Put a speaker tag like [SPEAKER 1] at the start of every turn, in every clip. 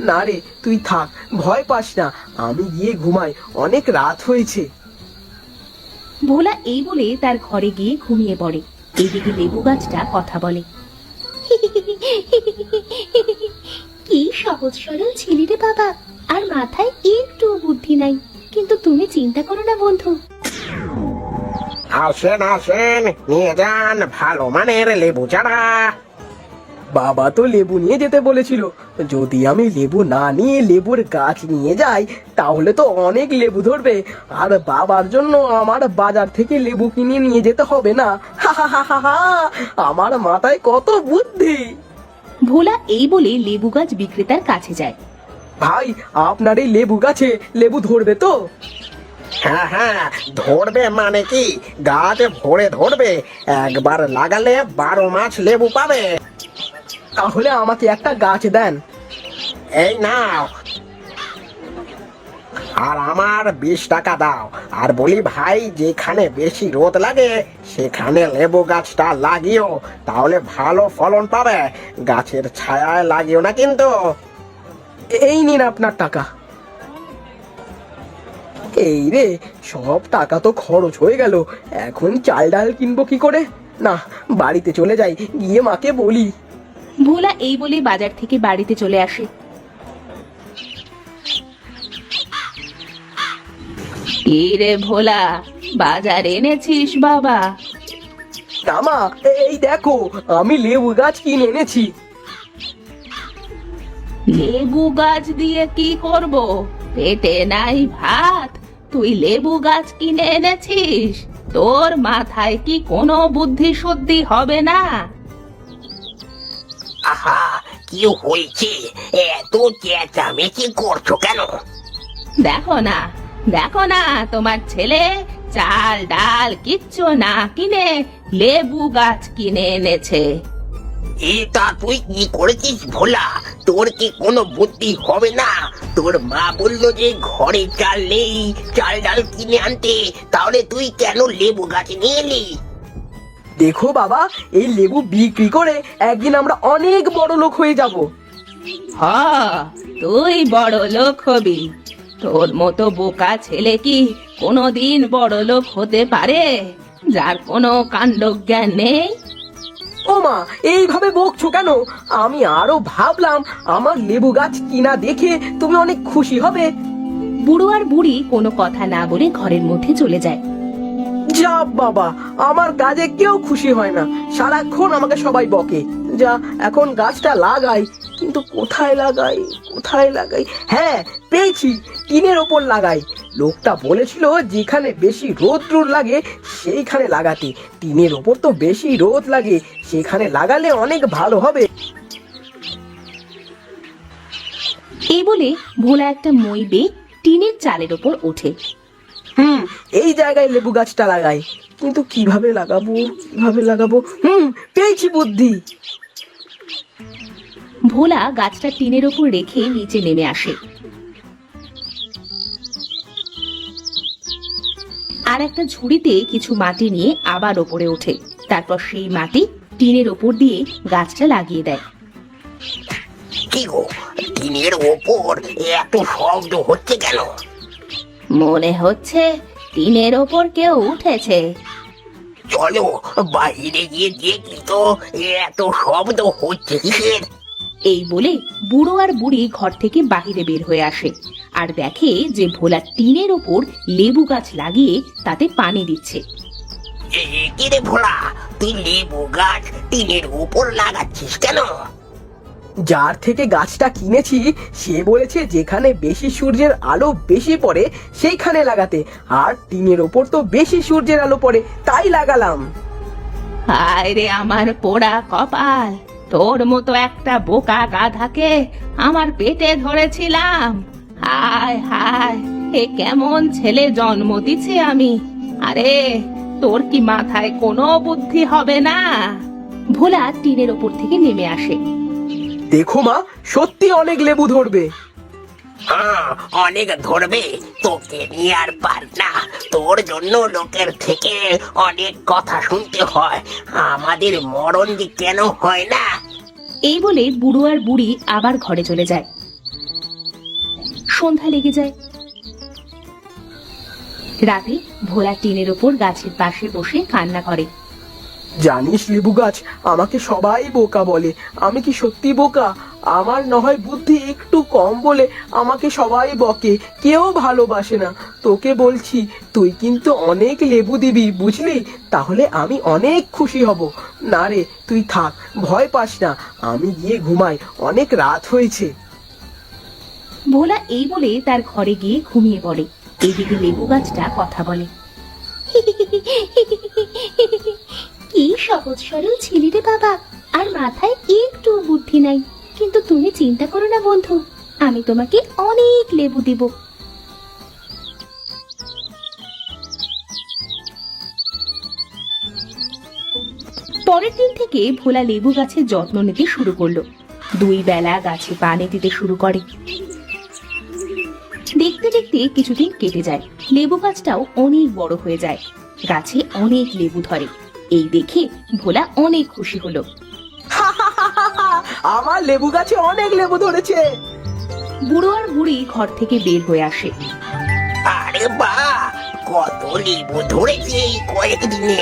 [SPEAKER 1] না রে, তুই থাক, ভয় পাস না, আমি গিয়ে ঘুমাই, অনেক রাত হয়েছে।
[SPEAKER 2] ভোলা এই বলে তার ঘরে গিয়ে ঘুমিয়ে পড়ে। এইদিকে লেবু গাছটা কথা বলে, কি সহজ সরল ছেলে রে বাবা, আর মাথায় একটু বুদ্ধি নাই। কিন্তু তুমি চিন্তা করো না বন্ধু।
[SPEAKER 3] আসেন আসেন, নিয়ে যান ভালো মানের লেবু চারা।
[SPEAKER 1] বাবা তো লেবু নিয়ে যেতে বলেছিল, যদি আমি লেবু না নিয়ে লেবুর গাছ নিয়ে যাই তাহলে তো অনেক লেবু ধরবে, আর বাবার জন্য আমার বাজার থেকে লেবু কিনে নিয়ে যেতে হবে না। হা হা হা হা হা, আমার মাথায় কত বুদ্ধি।
[SPEAKER 2] ভোলা এই বলে লেবু গাছ বিক্রেতার কাছে যায়।
[SPEAKER 1] ভাই, আপনার এই লেবু গাছে লেবু ধরবে তো?
[SPEAKER 3] হ্যাঁ হ্যাঁ, ধরবে মানে কি, গাছ ভরে ধরবে, একবার লাগালে 12 মাস লেবু পাবে।
[SPEAKER 1] তাহলে আমাকে একটা গাছ দেন।
[SPEAKER 3] এই নাও, আর আমার 20 টাকা দাও। আর বলি ভাই, যেখানে বেশি রোদ লাগে সেখানে লেবু গাছটা লাগিও, তাহলে ভালো ফলন পাবে। গাছের ছায়ায় লাগিও না কিন্তু।
[SPEAKER 1] এই নিন আপনার টাকা। এই রে, সব টাকা তো খরচ হয়ে গেল, এখন চাল ডাল কিনবো কি করে? না, বাড়িতে চলে যাই, গিয়ে মাকে বলি।
[SPEAKER 2] ভোলা এই বলে বাজার থেকে বাড়িতে চলে আসে। কি রে ভোলা, বাজার এনেছিস বাবা?
[SPEAKER 1] না মা, এই দেখো, আমি লেবু গাছ কিনে এনেছি।
[SPEAKER 2] লেবু গাছ দিয়ে কি করব? পেটে নাই ভাত, তুই লেবু গাছ কিনে এনেছিস? তোর মাথায় কি কোনো বুদ্ধি শুদ্ধি হবে না?
[SPEAKER 3] আহা, কি হয়েছে? এত চেঁচামেচি করছো কেন?
[SPEAKER 2] দেখো না, দেখো না, তোমার ছেলে চাল ডাল কিচ্ছু না কিনে লেবু গাছ কিনে এনেছে।
[SPEAKER 3] এটা তুই কি করেছিস ভোলা? তোর কি কোনো বুদ্ধি হবে না? তোর মা বললো যে ঘরে চাল নেই, চাল ডাল কিনে আনতে, তাহলে তুই কেন লেবু গাছ নিয়ে এলি?
[SPEAKER 1] দেখো বাবা, এই লেবু বিক্রি করে একদিন আমরা অনেক বড় লোক হয়ে যাব।
[SPEAKER 2] তুই বড় লোক হবি? তোর মতো বোকা ছেলে কি কোনোদিন বড় লোক হতে পারে, যার কোনো কাণ্ডজ্ঞান নেই?
[SPEAKER 1] ও মা, এইভাবে বকছো কেন? আমি আরো ভাবলাম আমার লেবু গাছ কিনা দেখে তুমি অনেক খুশি হবে।
[SPEAKER 2] বুড়ো আর বুড়ি কোনো কথা না বলে ঘরের মধ্যে চলে যায়।
[SPEAKER 1] যা বাবা, আমার কাজে কেউ খুশি হয় না, সারাক্ষণ আমাকে সবাই বকে। যা, এখন গাছটা লাগাই, কিন্তু কোথায় লাগাই, কোথায় লাগাই? হ্যাঁ, পেয়েছি, টিনের ওপর লাগাই। লোকটা বলেছিল যেখানে বেশি রোদ লাগে সেইখানে লাগাতে, টিনের ওপর তো বেশি রোদ লাগে, সেখানে লাগালে অনেক ভালো হবে।
[SPEAKER 2] এই বলে ভোলা একটা মই বেয়ে টিনের চালের ওপর ওঠে।
[SPEAKER 1] এই জায়গায় লেবু গাছটা লাগাই, কিন্তু কিভাবে লাগাবো, কিভাবে লাগাবো? পেয়েছি বুদ্ধি।
[SPEAKER 2] ভোলা গাছটা টিনের ওপর রেখে নিচে নেমে আসে, আর একটা ঝুড়িতে কিছু মাটি নিয়ে আবার ওপরে ওঠে। তারপর সেই মাটি টিনের ওপর দিয়ে গাছটা লাগিয়ে দেয়।
[SPEAKER 3] কি গো, টিনের ওপর এত শব্দ হচ্ছে কেন?
[SPEAKER 2] মনে হচ্ছে টিনের ওপর কেউ উঠেছে।
[SPEAKER 3] চলো বাইরে গিয়ে দেখি তো, এত শব্দ হচ্ছে কিসের?
[SPEAKER 2] এই বলে বুড়ো আর বুড়ি ঘর থেকে বাহিরে বের হয়ে আসে, আর দেখে যে ভোলা টিনের ওপর লেবু গাছ লাগিয়ে তাতে পানি দিচ্ছে।
[SPEAKER 3] কি রে ভোলা, তুই লেবু গাছ টিনের উপর লাগাচ্ছিস কেন?
[SPEAKER 1] যার থেকে গাছটা কিনেছি সে বলেছে যেখানে বেশি সূর্যের আলো বেশি পড়ে সেইখানে লাগাতে, আর টিনের ওপর তো বেশি সূর্যের আলো পড়ে, তাই লাগালাম।
[SPEAKER 2] হায় রে আমার পোড়া কপাল, তোর মতো একটা বোকা গাধাকে আমার পেটে ধরেছিলাম। হায় হায়, এ কেমন ছেলে জন্ম দিছি আমি। আরে, তোর কি মাথায় কোনো বুদ্ধি হবে না? ভোলা টিনের ওপর থেকে নেমে আসে।
[SPEAKER 1] দেখো মা, সত্যি অনেক লেবু ধরবে।
[SPEAKER 3] হ্যাঁ, অনেক ধরবে, তোকে নিয়ে আর পারি না। তোর জন্য লোকের থেকে অনেক কথা শুনতে হয়, আমাদের মরণ যে কেন হয় না।
[SPEAKER 2] এই বলে বুড়ো আর বুড়ি আবার ঘরে চলে যায়। সন্ধ্যা লেগে যায়। রাতে ভোলা টিনের ওপর গাছের পাশে বসে কান্না করে।
[SPEAKER 1] জানিস লেবু গাছ, আমাকে সবাই বোকা বলে। আমি কি সত্যি বোকা? আমার নয় বুদ্ধি একটু কম বলে আমাকে সবাই বকে, কেউ ভালোবাসে না। তোকে বলছি, তুই কিন্তু অনেক লেবু দিবি, বুঝলি? তাহলে আমি অনেক খুশি হব। না রে, তুই থাক, ভয় পাস না, আমি গিয়ে ঘুমাই, অনেক রাত হয়েছে।
[SPEAKER 2] ভোলা এই বলে তার ঘরে গিয়ে ঘুমিয়ে পড়ে। এইদিকে লেবু গাছটা কথা বলে। কি সহজ সরল ছেলে রে বাবা, আর মাথায় একটু বুদ্ধি নাই। কিন্তু তুমি চিন্তা করো না বন্ধু, আমি তোমাকে অনেক লেবু দিব। পরের দিন থেকে ভোলা লেবু গাছের যত্ন নিতে শুরু করলো। 2 বেলা গাছে পানি দিতে শুরু করে। দেখতে দেখতে কিছুদিন কেটে যায়। লেবু গাছটাও অনেক বড় হয়ে যায়, গাছে অনেক লেবু ধরে। এই দেখে ভোলা অনেক খুশি হলো।
[SPEAKER 1] আমার লেবু গাছে অনেক লেবু ধরেছে।
[SPEAKER 2] বুড়ো আর বুড়ি ঘর থেকে বের হয়ে আসে।
[SPEAKER 3] আরে বাহ, কত লেবু ধরেছে এই কয়েকদিনে।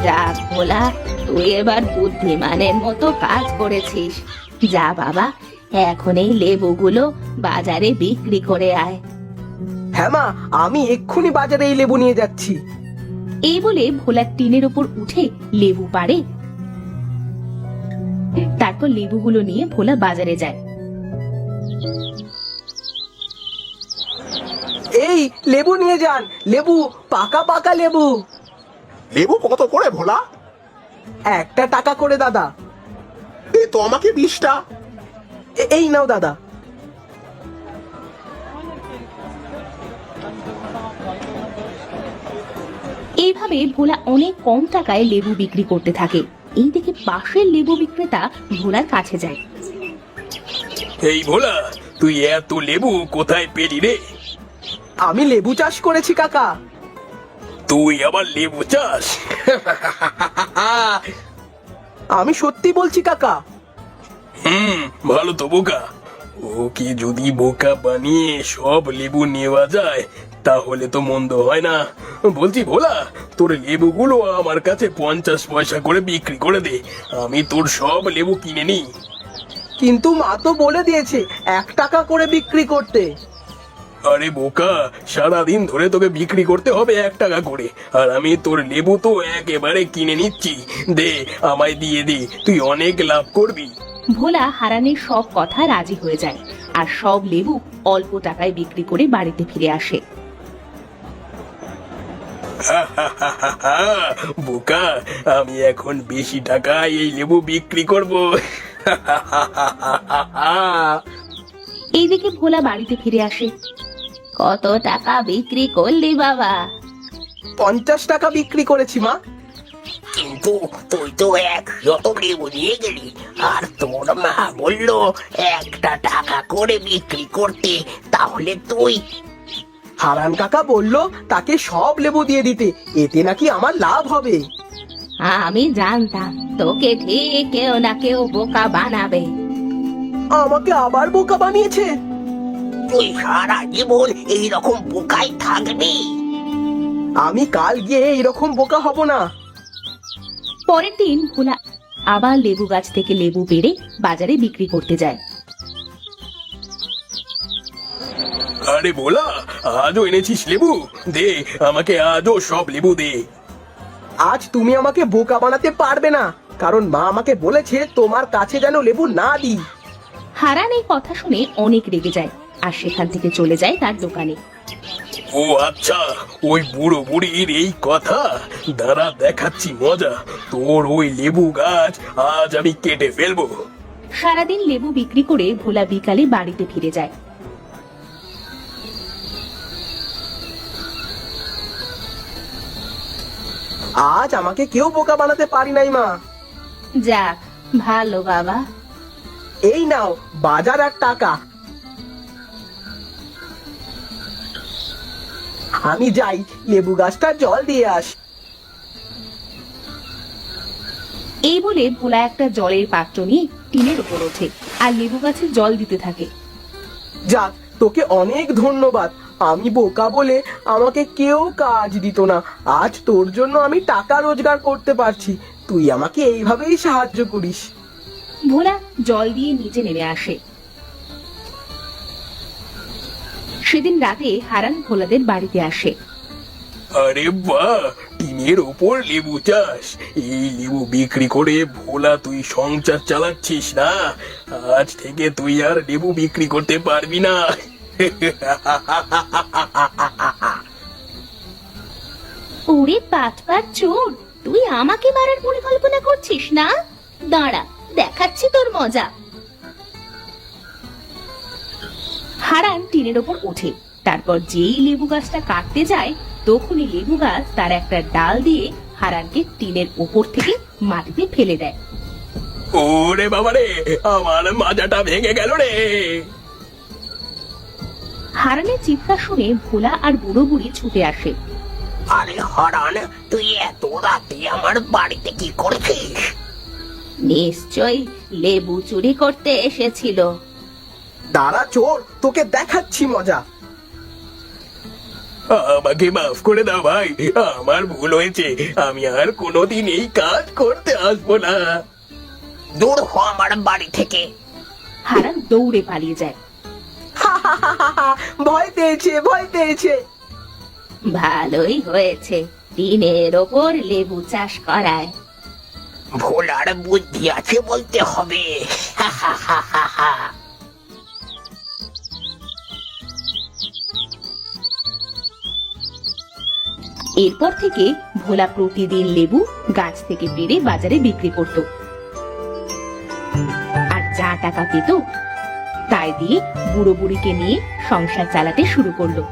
[SPEAKER 2] যাক ভোলা, তুই এবার বুদ্ধিমানের মতো কাজ করেছিস। যা বাবা, এখন এই লেবুগুলো বাজারে বিক্রি করে আয়।
[SPEAKER 1] হ্যাঁ মা, আমি এক্ষুনি বাজারে এই লেবু নিয়ে যাচ্ছি।
[SPEAKER 2] এই বলে ভোলা টিনের উপর উঠে লেবু পাড়ে। তারপর লেবুগুলো নিয়ে ভোলা বাজারে যায়।
[SPEAKER 1] এই লেবু নিয়ে যান, লেবু, পাকা পাকা লেবু।
[SPEAKER 4] লেবু কত করে ভোলা?
[SPEAKER 1] 1 টাকা করে দাদা।
[SPEAKER 4] দে তো আমাকে 20টা।
[SPEAKER 1] এই নাও দাদা।
[SPEAKER 2] এইভাবে ভোলা অনেক কম টাকায় লেবু বিক্রি করতে থাকে। এই দেখে পাশের লেবু বিক্রেতা ভোলার কাছে যায়।
[SPEAKER 5] এই ভোলা, তুই এত লেবু কোথায় পেলি রে?
[SPEAKER 1] আমি লেবু চাষ করেছি কাকা।
[SPEAKER 5] তুই আবার লেবু চাষ?
[SPEAKER 1] আমি সত্যি বলছি কাকা।
[SPEAKER 5] ভালো তো বোকা। ওকে যদি বোকা বানিয়ে সব লেবু নেওয়া যায় তাহলে তো মন্দ হয় না। বলছি ভোলা, তোর লেবুগুলো আমার কাছে 50 পয়সা করে বিক্রি করে দে, আমি তোর সব লেবু কিনে নিই।
[SPEAKER 1] কিন্তু মা তো বলে দিয়েছে 1 টাকা করে বিক্রি করতে।
[SPEAKER 5] আরে বোকা, সারাদিন ধরে তোকে বিক্রি করতে হবে 1 টাকা করে, আর আমি তোর লেবু তো একেবারে কিনে নিচ্ছি। দে, আমায় দিয়ে দে, তুই অনেক লাভ করবি।
[SPEAKER 2] ভোলা হারানের সব কথা রাজি হয়ে যায় আর সব লেবু অল্প টাকায় বিক্রি করে বাড়িতে ফিরে আসে।
[SPEAKER 5] বোকা, আমি এখন বেশি টাকায় এই লেবু বিক্রি করব।
[SPEAKER 2] এইদিকে ভোলা বাড়িতে ফিরে আসে। কত টাকা বিক্রি করলি বাবা?
[SPEAKER 1] 50 টাকা বিক্রি করেছি মা।
[SPEAKER 3] কিন্তু তুই তো 100 লেবু নিয়ে গেলি, আর তোর মা বললো 1 টাকা করে বিক্রি করতে। তাহলে তুই?
[SPEAKER 1] হারান কাকা বলল তাকে সব লেবু দিয়ে দিতে, এতে নাকি আমার লাভ হবে।
[SPEAKER 2] আমি জানতাম তোকে ঠিক কেউ না কেউ বোকা বানাবে।
[SPEAKER 1] আমাকে আবার বোকা বানিয়েছে।
[SPEAKER 3] তুই সারা জীবন এইরকম বোকাই থাকবি?
[SPEAKER 1] আমি কাল গিয়ে এইরকম বোকা হব না।
[SPEAKER 2] পরের দিন ভোলা আবার লেবু গাছ থেকে লেবু পেড়ে বাজারে বিক্রি করতে যায়।
[SPEAKER 5] আরে ভোলা, আজও এনেছিস লেবু? দে, আমাকে আজও সব লেবু দে।
[SPEAKER 1] আজ তুমি আমাকে বোকা বানাতে পারবে না, কারণ মা আমাকে বলেছে তোমার কাছে যেন লেবু না দিই।
[SPEAKER 2] হারান এই কথা শুনে অনেক রেগে যায় আর সেখান থেকে চলে যায় তার দোকানে।
[SPEAKER 5] ও আচ্ছা, ওই বুড়ো বুড়ির এই কথা। দাঁড়া, দেখাচ্ছি মজা। তোর ওই লেবু গাছ আজ আমি কেটে ফেলবো।
[SPEAKER 2] সারাদিন লেবু বিক্রি করে ভোলা বিকালে বাড়িতে ফিরে যায়।
[SPEAKER 1] আজ আমাকে কেউ বোকা বানাতে পারি নাই মা।
[SPEAKER 2] যাক ভালো বাবা।
[SPEAKER 1] এই নাও বাজার 1 টাকা। আমি যাই লেবু গাছটা জল দিয়ে আস।
[SPEAKER 2] এই বলে ভোলা একটা জলের পাত্র নিয়ে টিনের উপর ওঠে আর লেবু গাছে জল দিতে থাকে।
[SPEAKER 1] যাক, তোকে অনেক ধন্যবাদ। আমি বোকা বলে আমাকে কেউ কাজ দিত না, আজ তোর জন্য আমি টাকা রোজগার করতে পারছি। তুই আমাকে এইভাবেই সাহায্য করিস।
[SPEAKER 2] ভোলা জল দিয়ে নিচে নেমে আসে। সেদিন রাতে হারান ভোলাদের বাড়িতে আসে।
[SPEAKER 5] আরে বাহ, টিনের ওপর লেবু চাষ। এই লেবু বিক্রি করে ভোলা তুই সংসার চালাচ্ছিস না? আজ থেকে তুই আর লেবু বিক্রি করতে পারবি না।
[SPEAKER 2] ওরে পাটপাট চোর, তুই আমাকে মারার পরিকল্পনা করছিস না? দাঁড়া, দেখাচ্ছি তোর মজা। হারান টিনের ওপর ওঠে। তারপর যেই লেবু গাছটা কাটতে যায়, তখনই লেবু গাছ তার একটা ডাল দিয়ে হারানকে টিনের ওপর থেকে মাটিতে ফেলে দেয়।
[SPEAKER 5] ওরে বাবা রে, আমার মাজাটা ভেঙে গেল রে।
[SPEAKER 2] হারানের চিৎকার শুনে ভোলা আর বুড়ো বুড়ি ছুটে আসে।
[SPEAKER 3] আরে হারান, তুই এত রাতে আমার বাড়িতে কি করছিস?
[SPEAKER 2] নিশ্চয়ই লেবু চুরি করতে এসেছিল।
[SPEAKER 1] দাঁড়া চোর, তোকে দেখাচ্ছি মজা।
[SPEAKER 5] আমাকে মাফ করে দাও ভাই, আমার ভুল হয়েছে। আমি আর কোনোদিন এই কাজ করতে আসবো না।
[SPEAKER 3] দূর হ আমার বাড়ি থেকে।
[SPEAKER 2] হারান দৌড়ে পালিয়ে যায়।
[SPEAKER 1] ভয় পেয়েছে, ভয় পেয়েছে।
[SPEAKER 2] ভালোই হয়েছে, টিনের ওপর লেবু চাষ করায়।
[SPEAKER 3] ভোলার বুদ্ধি আছে বলতে হবে।
[SPEAKER 2] এরপর থেকে ভোলা প্রতিদিন লেবু গাছ থেকে পেড়ে বাজারে বিক্রি করত, আর যা টাকা পেত তাই দিয়ে বুড়ো বুড়িকে নিয়ে সংসার চালাতে শুরু করলো।